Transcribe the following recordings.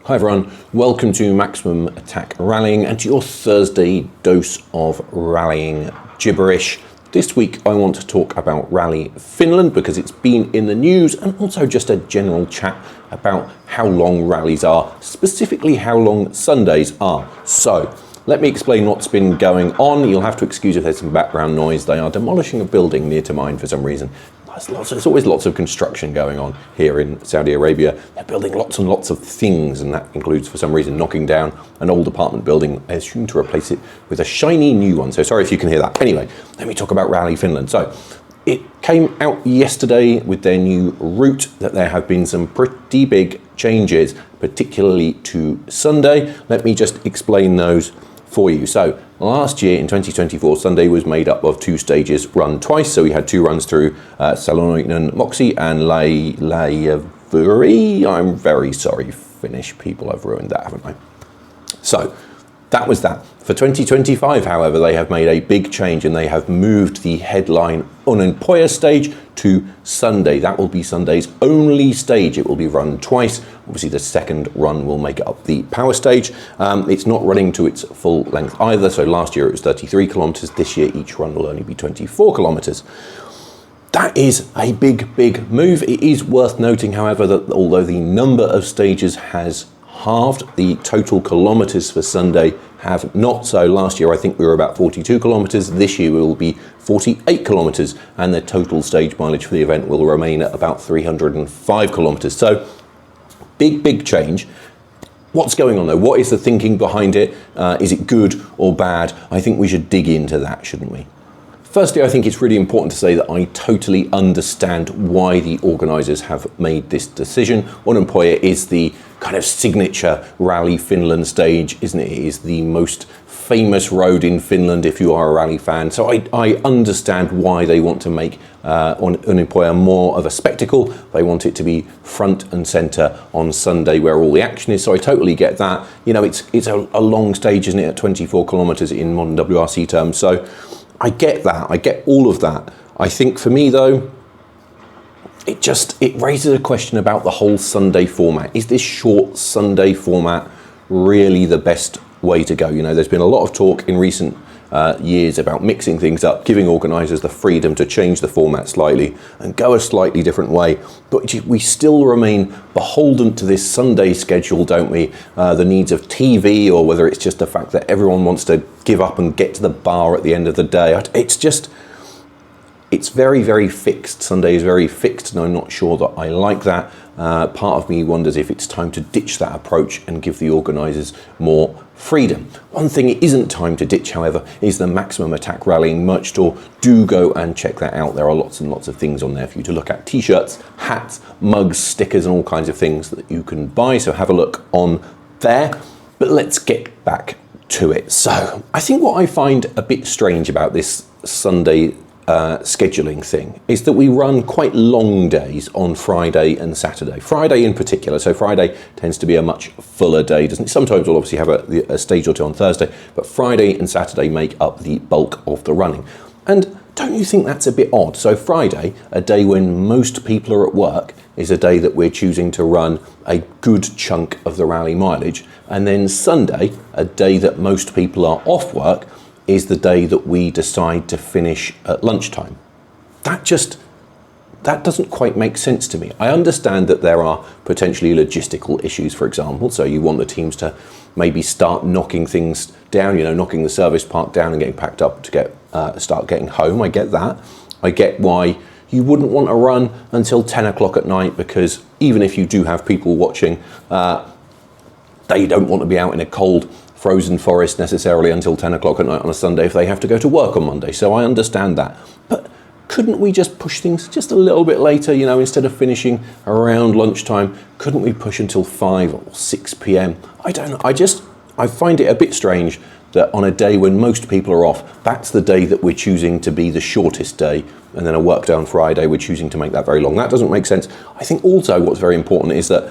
Hi everyone, welcome to Maximum Attack Rallying and to your Thursday dose of rallying gibberish. This week I want to talk about Rally Finland because it's been in the news, and also just a general chat about how long rallies are, specifically how long Sundays are. So let me explain what's been going on. You'll have to excuse if there's some background noise. They are demolishing a building near to mine for some reason. There's always lots of construction going on here in Saudi Arabia. They're building lots and lots of things, and that includes, for some reason, knocking down an old apartment building, I assume, to replace it with a shiny new one. So sorry if you can hear that. Anyway, let me talk about Rally Finland. So it came out yesterday with their new route that there have been some pretty big changes, particularly to Sunday. Let me just explain those for you. So last year in 2024, Sunday was made up of two stages run twice. So we had two runs through Salonen Moxie and Laajaveri. I'm very sorry, Finnish people, I've ruined that, haven't I? So that was that. For 2025, however, they have made a big change and they have moved the headline Ouninpohja stage to Sunday. That will be Sunday's only stage. It will be run twice. Obviously, the second run will make it up the power stage. It's not running to its full length either. So last year it was 33 kilometers. This year, each run will only be 24 kilometers. That is a big, big move. It is worth noting, however, that although the number of stages has halved, the total kilometers for Sunday have not. So last year I think we were about 42 kilometers. This year we will be 48 kilometers, and the total stage mileage for the event will remain at about 305 kilometers. So big change. What's going on though? What is the thinking behind it? Is it good or bad? I think we should dig into that, shouldn't we? Firstly, I think it's really important to say that I totally understand why the organisers have made this decision. Ouninpohja is the kind of signature Rally Finland stage, isn't it? It is the most famous road in Finland if you are a rally fan. So I understand why they want to make Ouninpohja more of a spectacle. They want it to be front and centre on Sunday where all the action is. So I totally get that. You know, it's a long stage, isn't it, at 24 kilometres in modern WRC terms. So I get that, I get all of that. I think for me though, it raises a question about the whole Sunday format. Is this short Sunday format really the best way to go? You know, there's been a lot of talk in recent years about mixing things up, giving organisers the freedom to change the format slightly and go a slightly different way. But we still remain beholden to this Sunday schedule, don't we? The needs of TV, or whether it's just the fact that everyone wants to give up and get to the bar at the end of the day. It's very, very fixed. Sunday is very fixed, and I'm not sure that I like that. Part of me wonders if it's time to ditch that approach and give the organisers more freedom. One thing it isn't time to ditch, however, is the Maximum Attack Rallying merch store. Do go and check that out. There are lots and lots of things on there for you to look at. T-shirts, hats, mugs, stickers, and all kinds of things that you can buy. So have a look on there. But let's get back to it. So I think what I find a bit strange about this Sunday scheduling thing is that we run quite long days on Friday and Saturday. Friday in particular, so Friday tends to be a much fuller day, doesn't it? Sometimes we'll obviously have a stage or two on Thursday, but Friday and Saturday make up the bulk of the running. And don't you think that's a bit odd? So Friday, a day when most people are at work, is a day that we're choosing to run a good chunk of the rally mileage. And then Sunday, a day that most people are off work, is the day that we decide to finish at lunchtime. That doesn't quite make sense to me. I understand that there are potentially logistical issues, for example, so you want the teams to maybe start knocking things down, you know, knocking the service park down and getting packed up to start getting home. I get that. I get why you wouldn't want to run until 10 o'clock at night, because even if you do have people watching, they don't want to be out in a cold, frozen forest necessarily until 10 o'clock at night on a Sunday if they have to go to work on Monday. So I understand that. But couldn't we just push things just a little bit later, you know, instead of finishing around lunchtime? Couldn't we push until 5 or 6 p.m? I don't know. I find it a bit strange that on a day when most people are off, that's the day that we're choosing to be the shortest day, and then a work day on Friday, we're choosing to make that very long. That doesn't make sense. I think also what's very important is that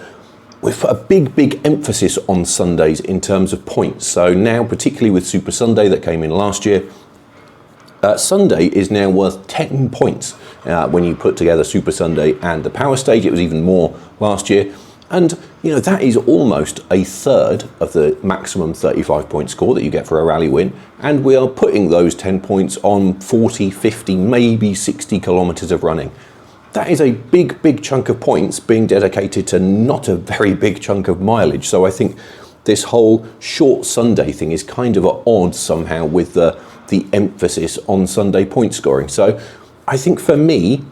we've put a big emphasis on Sundays in terms of points. So now, particularly with Super Sunday that came in last year, Sunday is now worth 10 points when you put together Super Sunday and the Power Stage. It was even more last year. And that is almost a third of the maximum 35-point score that you get for a rally win. And we are putting those 10 points on 40, 50, maybe 60 kilometers of running. That is a big chunk of points being dedicated to not a very big chunk of mileage. So I think this whole short Sunday thing is kind of at odds somehow with the emphasis on Sunday point scoring. So I think for me,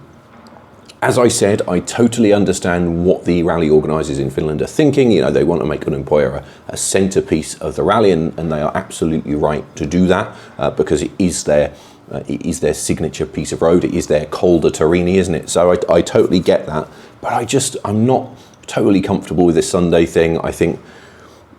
as I said, I totally understand what the rally organisers in Finland are thinking. They want to make Ouninpohja a centrepiece of the rally, and they are absolutely right to do that because it is their signature piece of road. It is their col de Torini, isn't it? So I totally get that, but I'm not totally comfortable with this Sunday thing. I think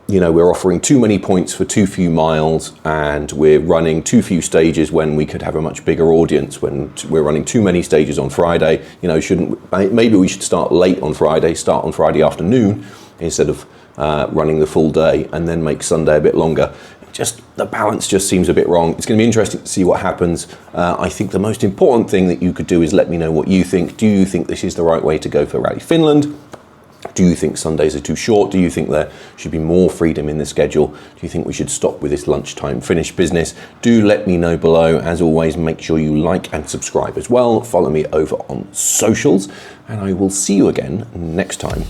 we're offering too many points for too few miles, and we're running too few stages when we could have a much bigger audience. When we're running too many stages on Friday, maybe we should start late on Friday, start on Friday afternoon instead of running the full day, and then make Sunday a bit longer. The balance just seems a bit wrong. It's going to be interesting to see what happens. I think the most important thing that you could do is let me know what you think. Do you think this is the right way to go for Rally Finland? Do you think Sundays are too short? Do you think there should be more freedom in the schedule? Do you think we should stop with this lunchtime finish business? Do let me know below. As always, make sure you like and subscribe as well. Follow me over on socials, and I will see you again next time.